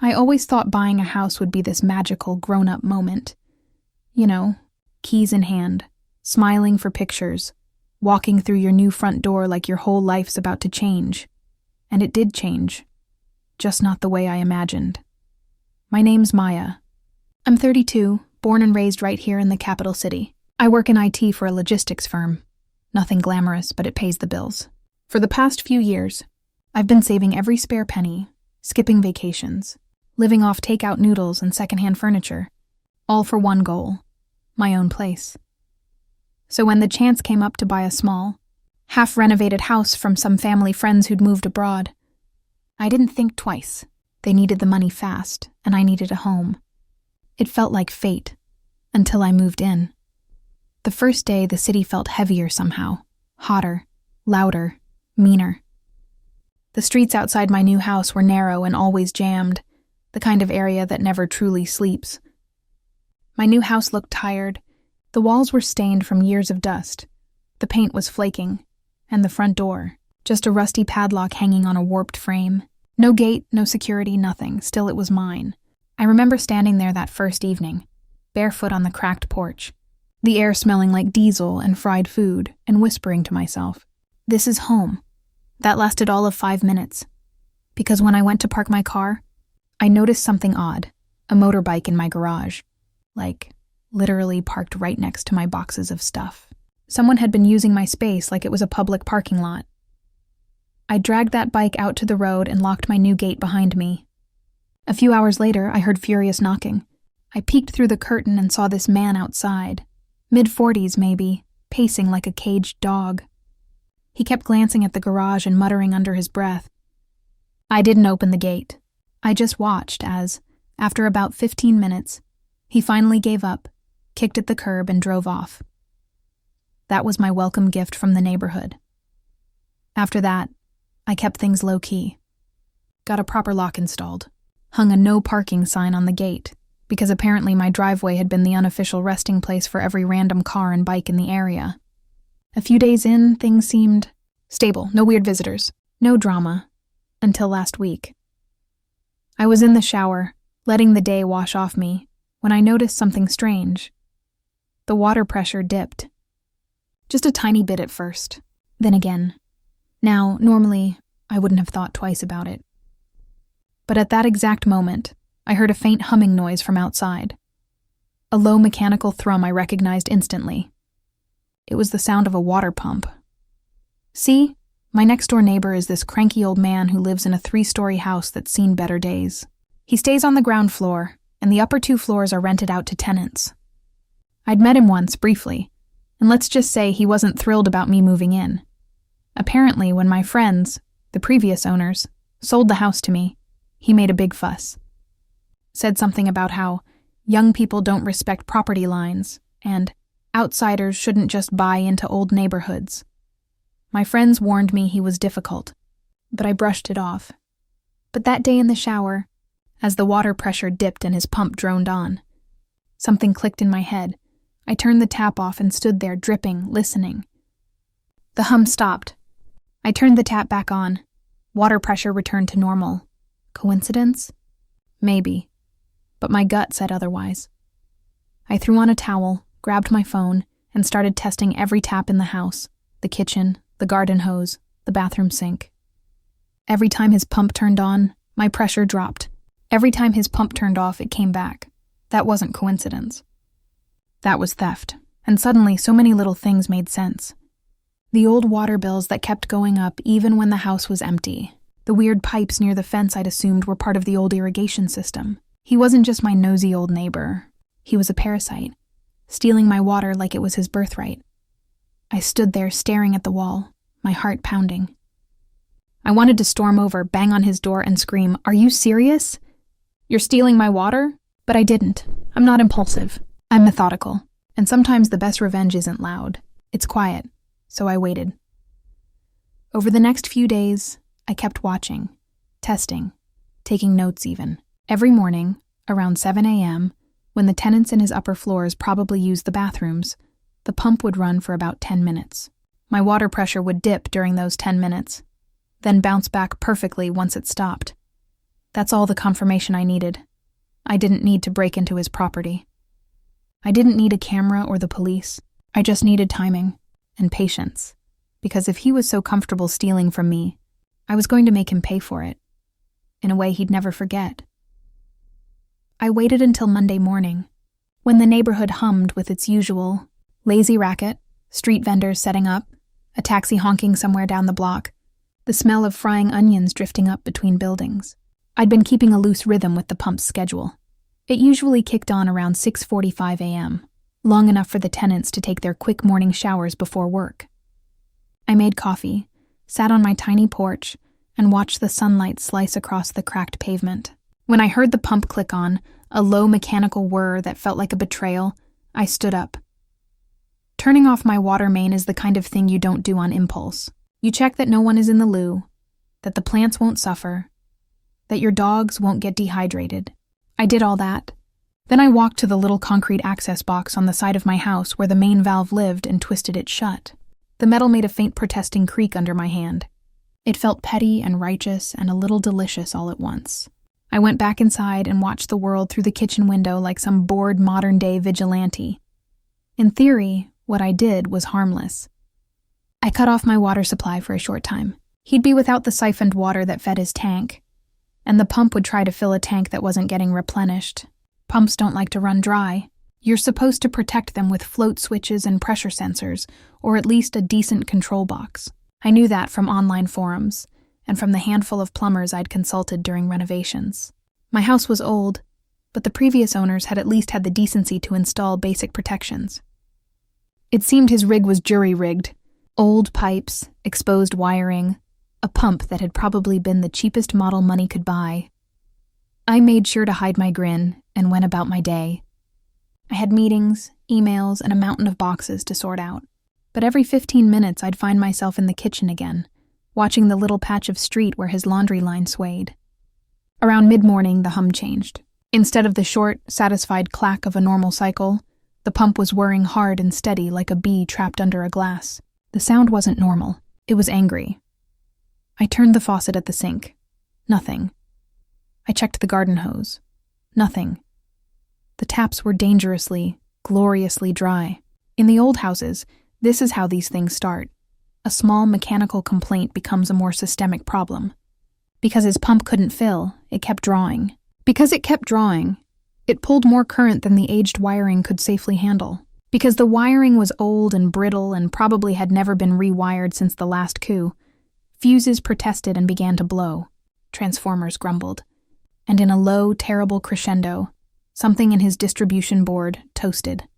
I always thought buying a house would be this magical grown-up moment. You know, keys in hand, smiling for pictures, walking through your new front door like your whole life's about to change. And it did change, just not the way I imagined. My name's Maya. I'm 32, born and raised right here in the capital city. I work in IT for a logistics firm. Nothing glamorous, but it pays the bills. For the past few years, I've been saving every spare penny, skipping vacations, living off takeout noodles and secondhand furniture, all for one goal: my own place. So when the chance came up to buy a small, half-renovated house from some family friends who'd moved abroad, I didn't think twice. They needed the money fast, and I needed a home. It felt like fate, until I moved in. The first day, the city felt heavier somehow, hotter, louder, meaner. The streets outside my new house were narrow and always jammed, the kind of area that never truly sleeps. My new house looked tired. The walls were stained from years of dust. The paint was flaking, and the front door, just a rusty padlock hanging on a warped frame. No gate, no security, nothing. Still, it was mine. I remember standing there that first evening, barefoot on the cracked porch, the air smelling like diesel and fried food, and whispering to myself, "This is home." That lasted all of 5 minutes, because when I went to park my car, I noticed something odd, a motorbike in my garage, like literally parked right next to my boxes of stuff. Someone had been using my space like it was a public parking lot. I dragged that bike out to the road and locked my new gate behind me. A few hours later, I heard furious knocking. I peeked through the curtain and saw this man outside, mid-40s maybe, pacing like a caged dog. He kept glancing at the garage and muttering under his breath. I didn't open the gate. I just watched as, after about 15 minutes, he finally gave up, kicked at the curb, and drove off. That was my welcome gift from the neighborhood. After that, I kept things low-key. Got a proper lock installed. Hung a no parking sign on the gate, because apparently my driveway had been the unofficial resting place for every random car and bike in the area. A few days in, things seemed stable, no weird visitors, no drama, until last week. I was in the shower, letting the day wash off me, when I noticed something strange. The water pressure dipped. Just a tiny bit at first, then again. Now, normally, I wouldn't have thought twice about it. But at that exact moment, I heard a faint humming noise from outside. A low mechanical thrum I recognized instantly. It was the sound of a water pump. See, my next-door neighbor is this cranky old man who lives in a 3-story house that's seen better days. He stays on the ground floor, and the upper 2 floors are rented out to tenants. I'd met him once, briefly, and let's just say he wasn't thrilled about me moving in. Apparently, when my friends, the previous owners, sold the house to me, he made a big fuss. Said something about how young people don't respect property lines, and outsiders shouldn't just buy into old neighborhoods. My friends warned me he was difficult, but I brushed it off. But that day in the shower, as the water pressure dipped and his pump droned on, something clicked in my head. I turned the tap off and stood there dripping, listening. The hum stopped. I turned the tap back on. Water pressure returned to normal. Coincidence? Maybe. But my gut said otherwise. I threw on a towel, grabbed my phone, and started testing every tap in the house, the kitchen, the garden hose, the bathroom sink. Every time his pump turned on, my pressure dropped. Every time his pump turned off, it came back. That wasn't coincidence. That was theft, and suddenly so many little things made sense. The old water bills that kept going up even when the house was empty. The weird pipes near the fence I'd assumed were part of the old irrigation system. He wasn't just my nosy old neighbor. He was a parasite, stealing my water like it was his birthright. I stood there staring at the wall, my heart pounding. I wanted to storm over, bang on his door, and scream, "Are you serious? You're stealing my water?" But I didn't. I'm not impulsive. I'm methodical. And sometimes the best revenge isn't loud. It's quiet. So I waited. Over the next few days, I kept watching, testing, taking notes even. Every morning, around 7 a.m., when the tenants in his upper floors probably used the bathrooms, the pump would run for about 10 minutes. My water pressure would dip during those 10 minutes, then bounce back perfectly once it stopped. That's all the confirmation I needed. I didn't need to break into his property. I didn't need a camera or the police. I just needed timing and patience. Because if he was so comfortable stealing from me, I was going to make him pay for it, in a way he'd never forget. I waited until Monday morning, when the neighborhood hummed with its usual lazy racket, street vendors setting up, a taxi honking somewhere down the block, the smell of frying onions drifting up between buildings. I'd been keeping a loose rhythm with the pump's schedule. It usually kicked on around 6:45 a.m., long enough for the tenants to take their quick morning showers before work. I made coffee, sat on my tiny porch, and watched the sunlight slice across the cracked pavement. When I heard the pump click on, a low mechanical whir that felt like a betrayal, I stood up. Turning off my water main is the kind of thing you don't do on impulse. You check that no one is in the loo, that the plants won't suffer, that your dogs won't get dehydrated. I did all that. Then I walked to the little concrete access box on the side of my house where the main valve lived and twisted it shut. The metal made a faint protesting creak under my hand. It felt petty and righteous and a little delicious all at once. I went back inside and watched the world through the kitchen window like some bored modern-day vigilante. In theory, what I did was harmless. I cut off my water supply for a short time. He'd be without the siphoned water that fed his tank, and the pump would try to fill a tank that wasn't getting replenished. Pumps don't like to run dry. You're supposed to protect them with float switches and pressure sensors, or at least a decent control box. I knew that from online forums, and from the handful of plumbers I'd consulted during renovations. My house was old, but the previous owners had at least had the decency to install basic protections. It seemed his rig was jury-rigged. Old pipes, exposed wiring, a pump that had probably been the cheapest model money could buy. I made sure to hide my grin and went about my day. I had meetings, emails, and a mountain of boxes to sort out. But every 15 minutes I'd find myself in the kitchen again, watching the little patch of street where his laundry line swayed. Around mid-morning, the hum changed. Instead of the short, satisfied clack of a normal cycle, the pump was whirring hard and steady like a bee trapped under a glass. The sound wasn't normal. It was angry. I turned the faucet at the sink. Nothing. I checked the garden hose. Nothing. The taps were dangerously, gloriously dry. In the old houses, this is how these things start. A small mechanical complaint becomes a more systemic problem. Because his pump couldn't fill, it kept drawing. Because it kept drawing, it pulled more current than the aged wiring could safely handle. Because the wiring was old and brittle and probably had never been rewired since the last coup, fuses protested and began to blow. Transformers grumbled. And in a low, terrible crescendo, something in his distribution board toasted.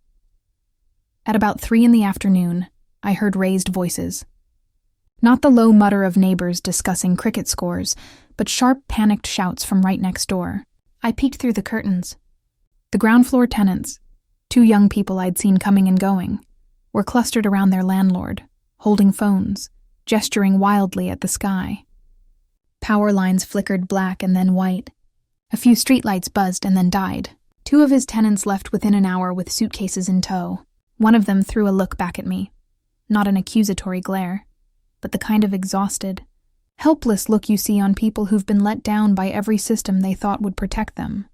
At about 3 p.m, I heard raised voices. Not the low mutter of neighbors discussing cricket scores, but sharp, panicked shouts from right next door. I peeked through the curtains. The ground floor tenants, 2 young people I'd seen coming and going, were clustered around their landlord, holding phones, gesturing wildly at the sky. Power lines flickered black and then white. A few streetlights buzzed and then died. 2 of his tenants left within an hour with suitcases in tow. One of them threw a look back at me. Not an accusatory glare, but the kind of exhausted, helpless look you see on people who've been let down by every system they thought would protect them.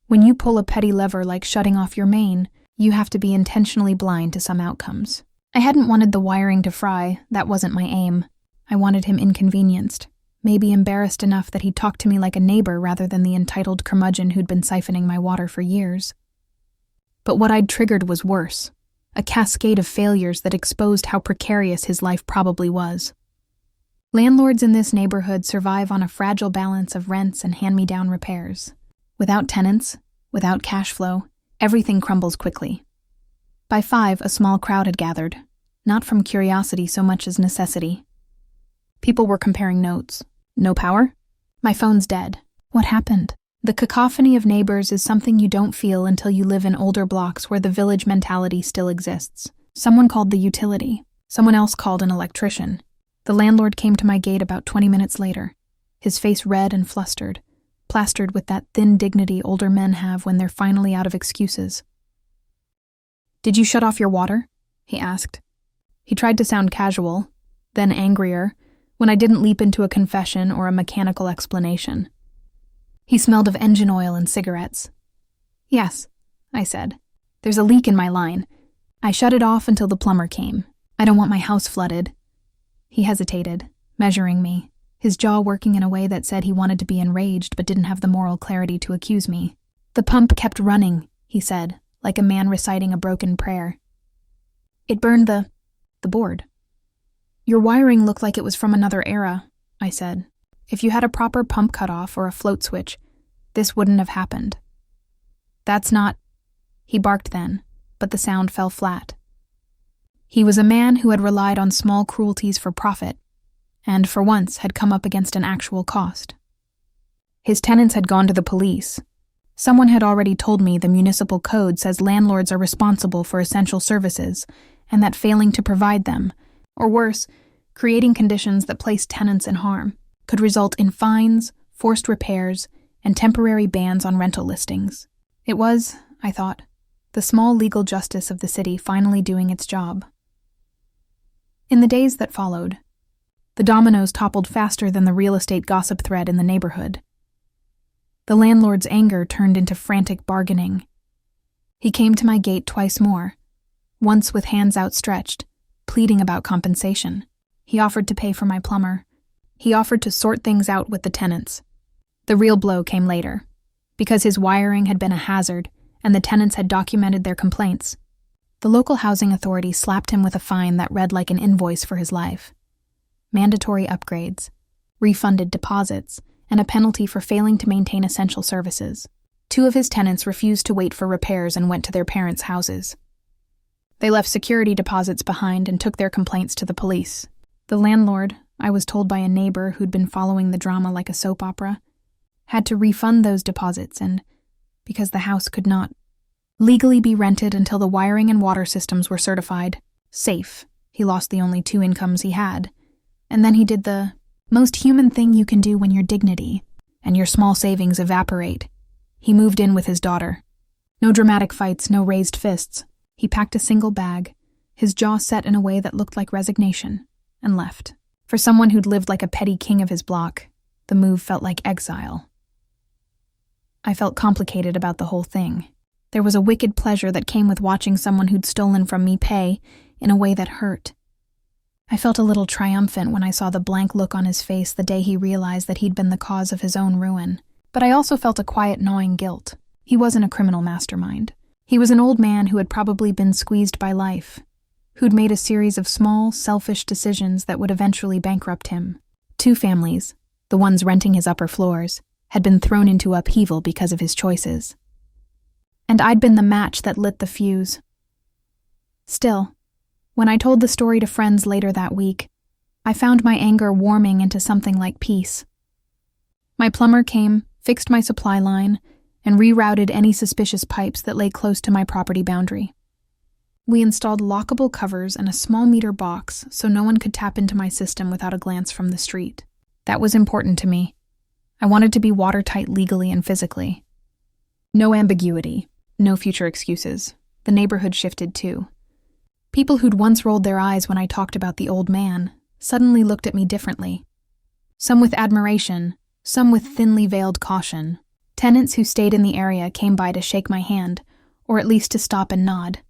When you pull a petty lever like shutting off your main, you have to be intentionally blind to some outcomes. I hadn't wanted the wiring to fry, that wasn't my aim. I wanted him inconvenienced, maybe embarrassed enough that he'd talk to me like a neighbor rather than the entitled curmudgeon who'd been siphoning my water for years. But what I'd triggered was worse, a cascade of failures that exposed how precarious his life probably was. Landlords in this neighborhood survive on a fragile balance of rents and hand-me-down repairs. Without tenants, without cash flow, everything crumbles quickly. By 5, a small crowd had gathered, not from curiosity so much as necessity. People were comparing notes. No power? My phone's dead. What happened? The cacophony of neighbors is something you don't feel until you live in older blocks where the village mentality still exists. Someone called the utility. Someone else called an electrician. The landlord came to my gate about 20 minutes later, his face red and flustered, plastered with that thin dignity older men have when they're finally out of excuses. "Did you shut off your water?" he asked. He tried to sound casual, then angrier, when I didn't leap into a confession or a mechanical explanation. He smelled of engine oil and cigarettes. "Yes," I said. "There's a leak in my line. I shut it off until the plumber came. I don't want my house flooded." He hesitated, measuring me, his jaw working in a way that said he wanted to be enraged but didn't have the moral clarity to accuse me. "The pump kept running," he said, like a man reciting a broken prayer. "It burned the board." "Your wiring looked like it was from another era," I said. "If you had a proper pump cutoff or a float switch, this wouldn't have happened." "That's not—" He barked then, but the sound fell flat. He was a man who had relied on small cruelties for profit, and for once had come up against an actual cost. His tenants had gone to the police. Someone had already told me the municipal code says landlords are responsible for essential services, and that failing to provide them, or worse, creating conditions that place tenants in harm, could result in fines, forced repairs, and temporary bans on rental listings. It was, I thought, the small legal justice of the city finally doing its job. In the days that followed, the dominoes toppled faster than the real estate gossip thread in the neighborhood. The landlord's anger turned into frantic bargaining. He came to my gate twice more, once with hands outstretched, pleading about compensation. He offered to pay for my plumber. He offered to sort things out with the tenants. The real blow came later, because his wiring had been a hazard and the tenants had documented their complaints. The local housing authority slapped him with a fine that read like an invoice for his life. Mandatory upgrades, refunded deposits, and a penalty for failing to maintain essential services. 2 of his tenants refused to wait for repairs and went to their parents' houses. They left security deposits behind and took their complaints to the police. The landlord, I was told by a neighbor who'd been following the drama like a soap opera, had to refund those deposits and, because the house could not legally be rented until the wiring and water systems were certified safe, he lost the only 2 incomes he had. And then he did the most human thing you can do when your dignity and your small savings evaporate. He moved in with his daughter. No dramatic fights, no raised fists. He packed a single bag, his jaw set in a way that looked like resignation, and left. For someone who'd lived like a petty king of his block, the move felt like exile. I felt complicated about the whole thing. There was a wicked pleasure that came with watching someone who'd stolen from me pay in a way that hurt. I felt a little triumphant when I saw the blank look on his face the day he realized that he'd been the cause of his own ruin. But I also felt a quiet gnawing guilt. He wasn't a criminal mastermind. He was an old man who had probably been squeezed by life, who'd made a series of small, selfish decisions that would eventually bankrupt him. 2 families, the ones renting his upper floors, had been thrown into upheaval because of his choices. And I'd been the match that lit the fuse. Still, when I told the story to friends later that week, I found my anger warming into something like peace. My plumber came, fixed my supply line, and rerouted any suspicious pipes that lay close to my property boundary. We installed lockable covers and a small meter box so no one could tap into my system without a glance from the street. That was important to me. I wanted to be watertight legally and physically. No ambiguity, no future excuses. The neighborhood shifted too. People who'd once rolled their eyes when I talked about the old man suddenly looked at me differently. Some with admiration, some with thinly veiled caution. Tenants who stayed in the area came by to shake my hand, or at least to stop and nod.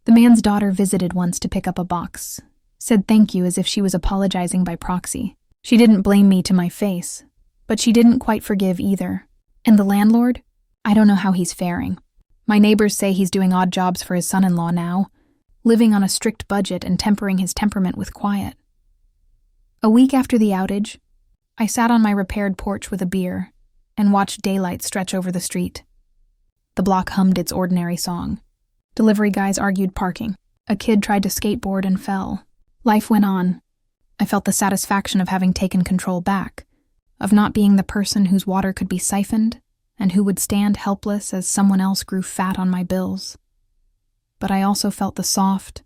The man's daughter visited once to pick up a box, said thank you as if she was apologizing by proxy. She didn't blame me to my face, but she didn't quite forgive either. And the landlord? I don't know how he's faring. My neighbors say he's doing odd jobs for his son-in-law now, living on a strict budget and tempering his temperament with quiet. A week after the outage, I sat on my repaired porch with a beer and watched daylight stretch over the street. The block hummed its ordinary song. Delivery guys argued parking. A kid tried to skateboard and fell. Life went on. I felt the satisfaction of having taken control back, of not being the person whose water could be siphoned and who would stand helpless as someone else grew fat on my bills. But I also felt the soft,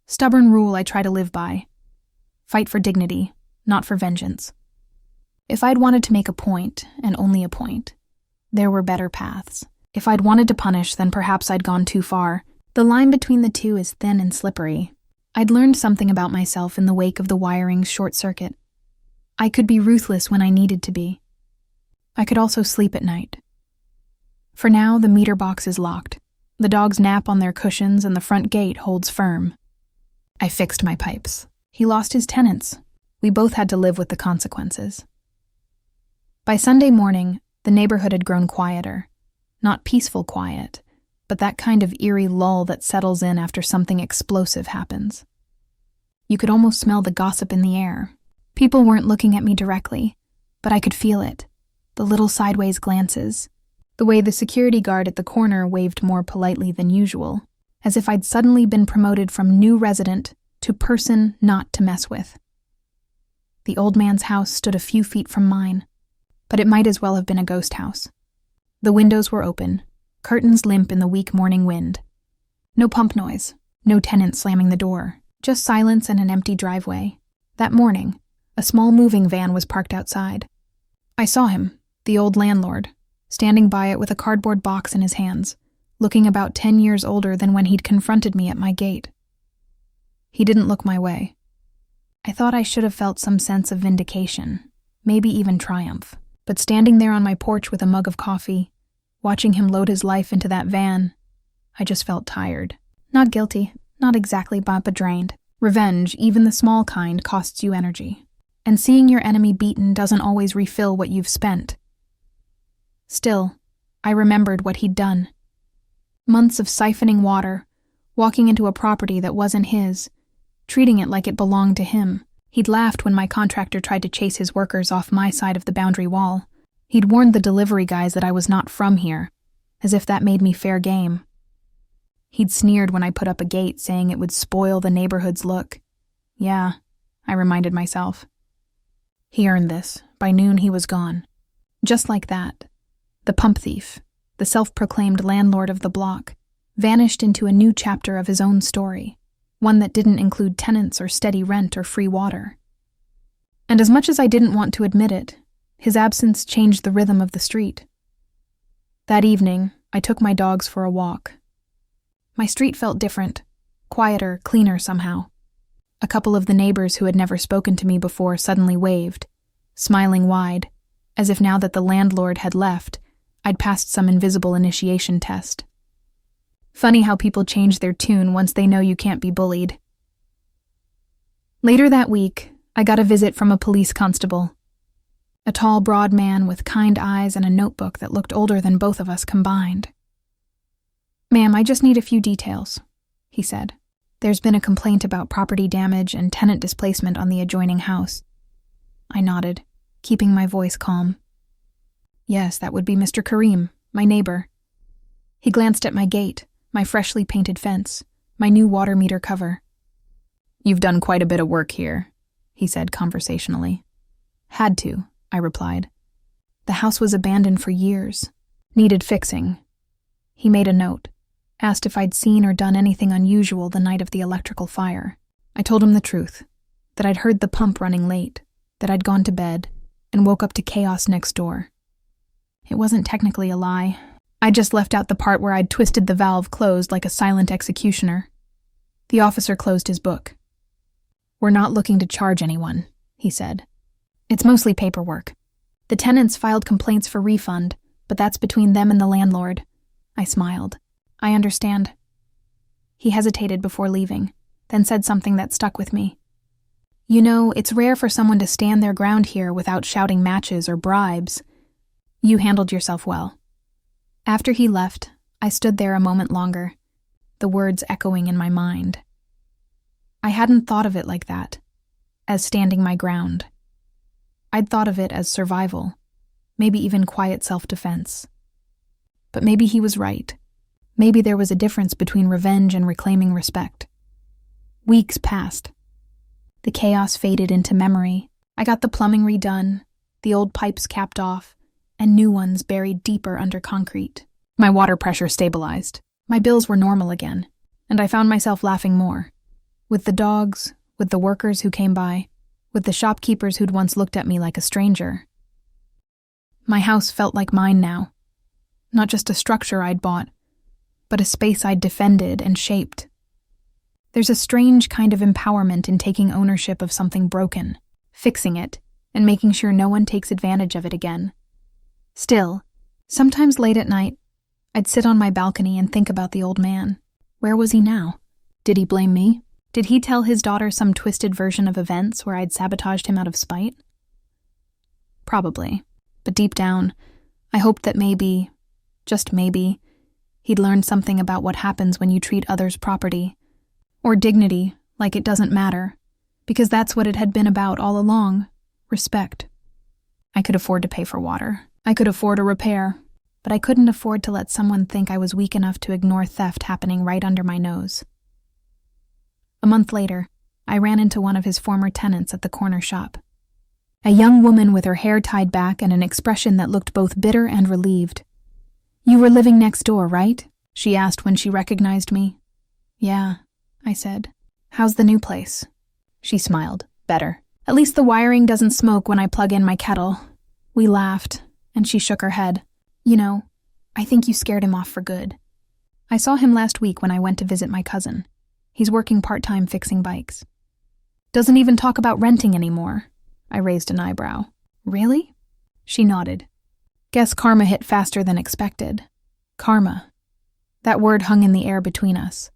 stubborn rule I try to live by. Fight for dignity, not for vengeance. If I'd wanted to make a point, and only a point, there were better paths. If I'd wanted to punish, then perhaps I'd gone too far. The line between the two is thin and slippery. I'd learned something about myself in the wake of the wiring's short circuit. I could be ruthless when I needed to be. I could also sleep at night. For now, the meter box is locked. The dogs nap on their cushions and the front gate holds firm. I fixed my pipes. He lost his tenants. We both had to live with the consequences. By Sunday morning, the neighborhood had grown quieter. Not peaceful quiet, but that kind of eerie lull that settles in after something explosive happens. You could almost smell the gossip in the air. People weren't looking at me directly, but I could feel it. The little sideways glances. The way the security guard at the corner waved more politely than usual, as if I'd suddenly been promoted from new resident to person not to mess with. The old man's house stood a few feet from mine, but it might as well have been a ghost house. The windows were open, curtains limp in the weak morning wind. No pump noise, no tenant slamming the door, just silence and an empty driveway. That morning, a small moving van was parked outside. I saw him, the old landlord, standing by it with a cardboard box in his hands, looking about 10 years older than when he'd confronted me at my gate. He didn't look my way. I thought I should have felt some sense of vindication, maybe even triumph, but standing there on my porch with a mug of coffee, watching him load his life into that van, I just felt tired. Not guilty, not exactly, but drained. Revenge, even the small kind, costs you energy. And seeing your enemy beaten doesn't always refill what you've spent. Still, I remembered what he'd done. Months of siphoning water, walking into a property that wasn't his, treating it like it belonged to him. He'd laughed when my contractor tried to chase his workers off my side of the boundary wall. He'd warned the delivery guys that I was not from here, as if that made me fair game. He'd sneered when I put up a gate saying it would spoil the neighborhood's look. Yeah, I reminded myself. He earned this. By noon he was gone. Just like that. The pump thief, the self-proclaimed landlord of the block, vanished into a new chapter of his own story, one that didn't include tenants or steady rent or free water. And as much as I didn't want to admit it, his absence changed the rhythm of the street. That evening, I took my dogs for a walk. My street felt different, quieter, cleaner somehow. A couple of the neighbors who had never spoken to me before suddenly waved, smiling wide, as if now that the landlord had left, I'd passed some invisible initiation test. Funny how people change their tune once they know you can't be bullied. Later that week, I got a visit from a police constable. A tall, broad man with kind eyes and a notebook that looked older than both of us combined. "Ma'am, I just need a few details," he said. "There's been a complaint about property damage and tenant displacement on the adjoining house." I nodded, keeping my voice calm. "Yes, that would be Mr. Kareem, my neighbor." He glanced at my gate, my freshly painted fence, my new water meter cover. "You've done quite a bit of work here," he said conversationally. "Had to," I replied. "The house was abandoned for years. Needed fixing." He made a note, asked if I'd seen or done anything unusual the night of the electrical fire. I told him the truth, that I'd heard the pump running late, that I'd gone to bed, and woke up to chaos next door. It wasn't technically a lie. I just left out the part where I'd twisted the valve closed like a silent executioner. The officer closed his book. "We're not looking to charge anyone," he said. "It's mostly paperwork. The tenants filed complaints for refund, but that's between them and the landlord." I smiled. "I understand." He hesitated before leaving, then said something that stuck with me. "You know, it's rare for someone to stand their ground here without shouting matches or bribes. You handled yourself well." After he left, I stood there a moment longer, the words echoing in my mind. I hadn't thought of it like that, as standing my ground. I'd thought of it as survival, maybe even quiet self-defense. But maybe he was right. Maybe there was a difference between revenge and reclaiming respect. Weeks passed. The chaos faded into memory. I got the plumbing redone, the old pipes capped off, and new ones buried deeper under concrete. My water pressure stabilized. My bills were normal again, and I found myself laughing more. With the dogs, with the workers who came by, with the shopkeepers who'd once looked at me like a stranger. My house felt like mine now. Not just a structure I'd bought, but a space I'd defended and shaped. There's a strange kind of empowerment in taking ownership of something broken, fixing it, and making sure no one takes advantage of it again. Still, sometimes late at night, I'd sit on my balcony and think about the old man. Where was he now? Did he blame me? Did he tell his daughter some twisted version of events where I'd sabotaged him out of spite? Probably, but deep down, I hoped that maybe, just maybe, he'd learned something about what happens when you treat others' property, or dignity, like it doesn't matter, because that's what it had been about all along, respect. I could afford to pay for water. I could afford a repair, but I couldn't afford to let someone think I was weak enough to ignore theft happening right under my nose. A month later, I ran into one of his former tenants at the corner shop. A young woman with her hair tied back and an expression that looked both bitter and relieved. "You were living next door, right?" she asked when she recognized me. "Yeah," I said. "How's the new place?" She smiled. "Better. At least the wiring doesn't smoke when I plug in my kettle." We laughed, and she shook her head. "You know, I think you scared him off for good. I saw him last week when I went to visit my cousin. He's working part-time fixing bikes. Doesn't even talk about renting anymore." I raised an eyebrow. "Really?" She nodded. Guess karma hit faster than expected. Karma. That word hung in the air between us.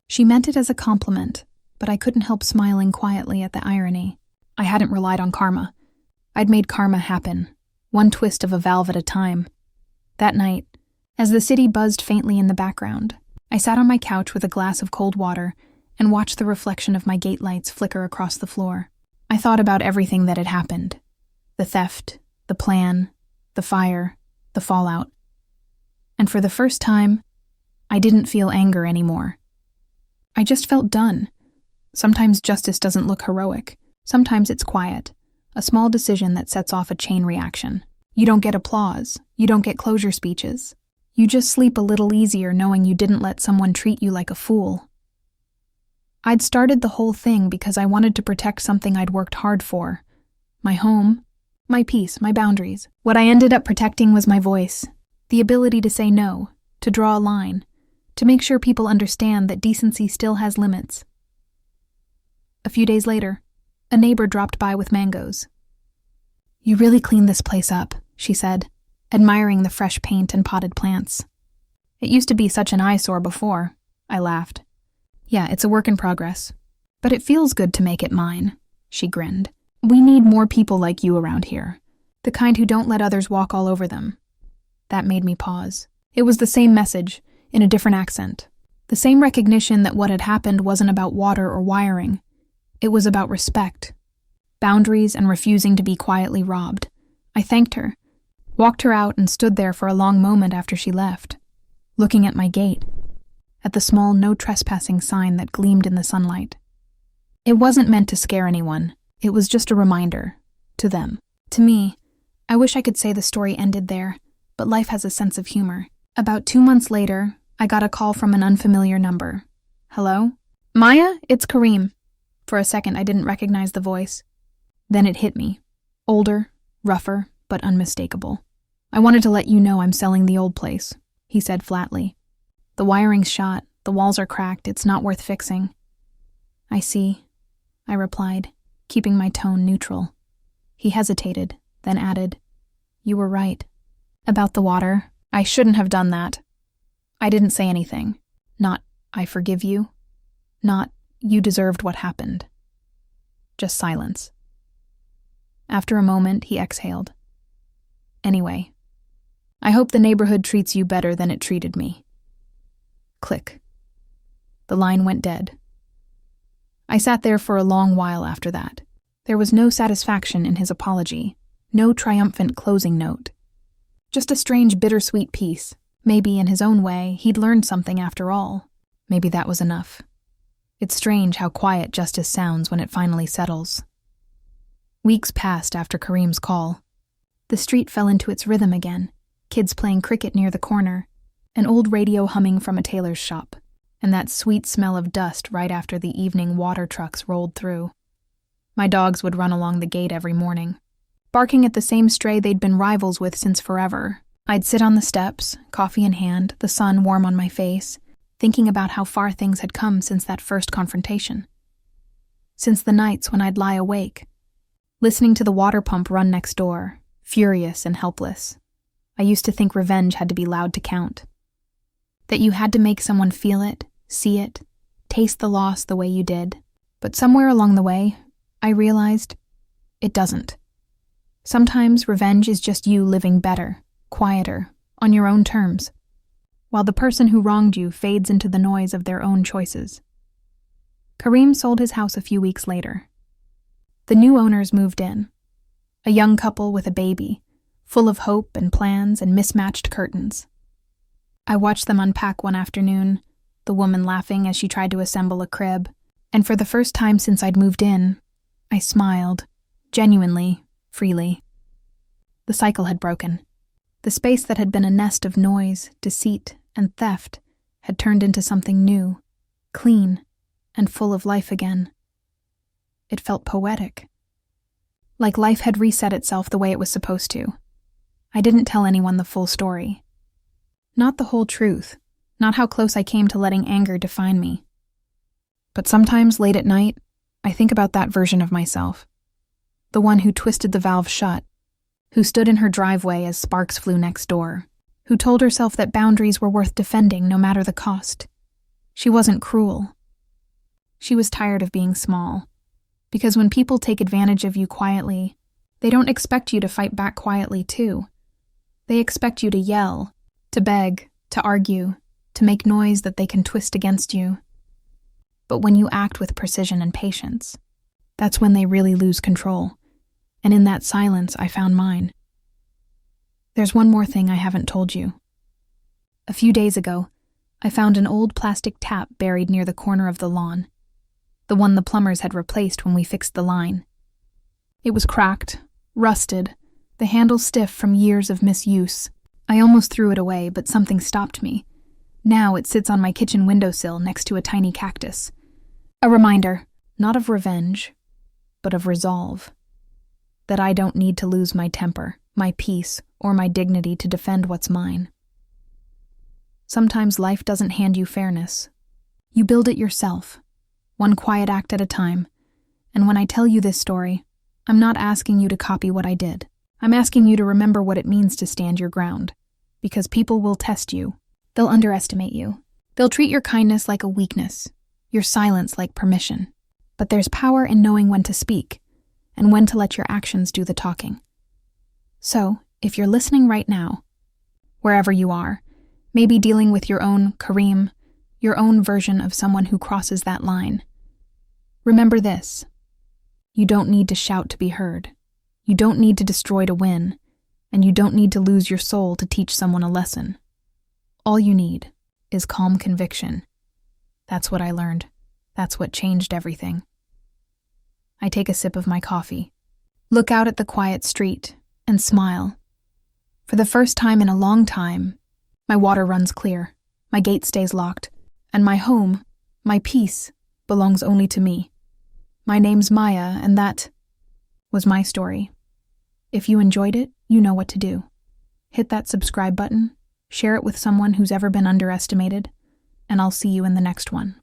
She meant it as a compliment, but I couldn't help smiling quietly at the irony. I hadn't relied on karma. I'd made karma happen, one twist of a valve at a time. That night, as the city buzzed faintly in the background, I sat on my couch with a glass of cold water and watched the reflection of my gate lights flicker across the floor. I thought about everything that had happened. The theft, the plan, the fire, the fallout. And for the first time, I didn't feel anger anymore. I just felt done. Sometimes justice doesn't look heroic. Sometimes it's quiet, a small decision that sets off a chain reaction. You don't get applause. You don't get closure speeches. You just sleep a little easier knowing you didn't let someone treat you like a fool. I'd started the whole thing because I wanted to protect something I'd worked hard for. My home, my peace, my boundaries. What I ended up protecting was my voice, the ability to say no, to draw a line, to make sure people understand that decency still has limits. A few days later, a neighbor dropped by with mangoes. "You really cleaned this place up," she said, admiring the fresh paint and potted plants. "It used to be such an eyesore before," I laughed. "Yeah, it's a work in progress. But it feels good to make it mine," she grinned. "We need more people like you around here, the kind who don't let others walk all over them." That made me pause. It was the same message, in a different accent. The same recognition that what had happened wasn't about water or wiring. It was about respect, boundaries, and refusing to be quietly robbed. I thanked her, walked her out, and stood there for a long moment after she left, looking at my gate, at the small no trespassing sign that gleamed in the sunlight. It wasn't meant to scare anyone. It was just a reminder. To them. To me, I wish I could say the story ended there, but life has a sense of humor. About 2 months later, I got a call from an unfamiliar number. "Hello? Maya, it's Kareem." For a second, I didn't recognize the voice. Then it hit me. Older, rougher, but unmistakable. "I wanted to let you know I'm selling the old place," he said flatly. "The wiring's shot, the walls are cracked, it's not worth fixing." "I see," I replied, keeping my tone neutral. He hesitated, then added, "You were right. About the water, I shouldn't have done that." I didn't say anything. Not, "I forgive you." Not, "You deserved what happened." Just silence. After a moment, he exhaled. "Anyway, I hope the neighborhood treats you better than it treated me." Click. The line went dead. I sat there for a long while after that. There was no satisfaction in his apology, no triumphant closing note. Just a strange bittersweet peace. Maybe in his own way, he'd learned something after all. Maybe that was enough. It's strange how quiet justice sounds when it finally settles. Weeks passed after Kareem's call. The street fell into its rhythm again, kids playing cricket near the corner, an old radio humming from a tailor's shop, and that sweet smell of dust right after the evening water trucks rolled through. My dogs would run along the gate every morning, barking at the same stray they'd been rivals with since forever. I'd sit on the steps, coffee in hand, the sun warm on my face, thinking about how far things had come since that first confrontation. Since the nights when I'd lie awake, listening to the water pump run next door, furious and helpless. I used to think revenge had to be loud to count. That you had to make someone feel it, see it, taste the loss the way you did. But somewhere along the way, I realized it doesn't. Sometimes revenge is just you living better, quieter, on your own terms, while the person who wronged you fades into the noise of their own choices. Kareem sold his house a few weeks later. The new owners moved in, a young couple with a baby, full of hope and plans and mismatched curtains. I watched them unpack one afternoon, the woman laughing as she tried to assemble a crib, and for the first time since I'd moved in, I smiled, genuinely, freely. The cycle had broken. The space that had been a nest of noise, deceit, and theft had turned into something new, clean, and full of life again. It felt poetic. Like life had reset itself the way it was supposed to. I didn't tell anyone the full story. Not the whole truth, not how close I came to letting anger define me. But sometimes late at night, I think about that version of myself. The one who twisted the valve shut, who stood in her driveway as sparks flew next door, who told herself that boundaries were worth defending no matter the cost. She wasn't cruel. She was tired of being small. Because when people take advantage of you quietly, they don't expect you to fight back quietly too. They expect you to yell, to beg, to argue, to make noise that they can twist against you. But when you act with precision and patience, that's when they really lose control. And in that silence, I found mine. There's one more thing I haven't told you. A few days ago, I found an old plastic tap buried near the corner of the lawn. The one the plumbers had replaced when we fixed the line. It was cracked, rusted, the handle stiff from years of misuse. I almost threw it away, but something stopped me. Now it sits on my kitchen windowsill next to a tiny cactus. A reminder, not of revenge, but of resolve. That I don't need to lose my temper, my peace, or my dignity to defend what's mine. Sometimes life doesn't hand you fairness. You build it yourself, one quiet act at a time. And when I tell you this story, I'm not asking you to copy what I did. I'm asking you to remember what it means to stand your ground. Because people will test you. They'll underestimate you. They'll treat your kindness like a weakness, your silence like permission. But there's power in knowing when to speak, and when to let your actions do the talking. So, if you're listening right now, wherever you are, maybe dealing with your own Kareem, your own version of someone who crosses that line, remember this. You don't need to shout to be heard. You don't need to destroy to win, and you don't need to lose your soul to teach someone a lesson. All you need is calm conviction. That's what I learned. That's what changed everything. I take a sip of my coffee, look out at the quiet street, and smile. For the first time in a long time, my water runs clear, my gate stays locked, and my home, my peace, belongs only to me. My name's Maya, and that was my story. If you enjoyed it, you know what to do. Hit that subscribe button, share it with someone who's ever been underestimated, and I'll see you in the next one.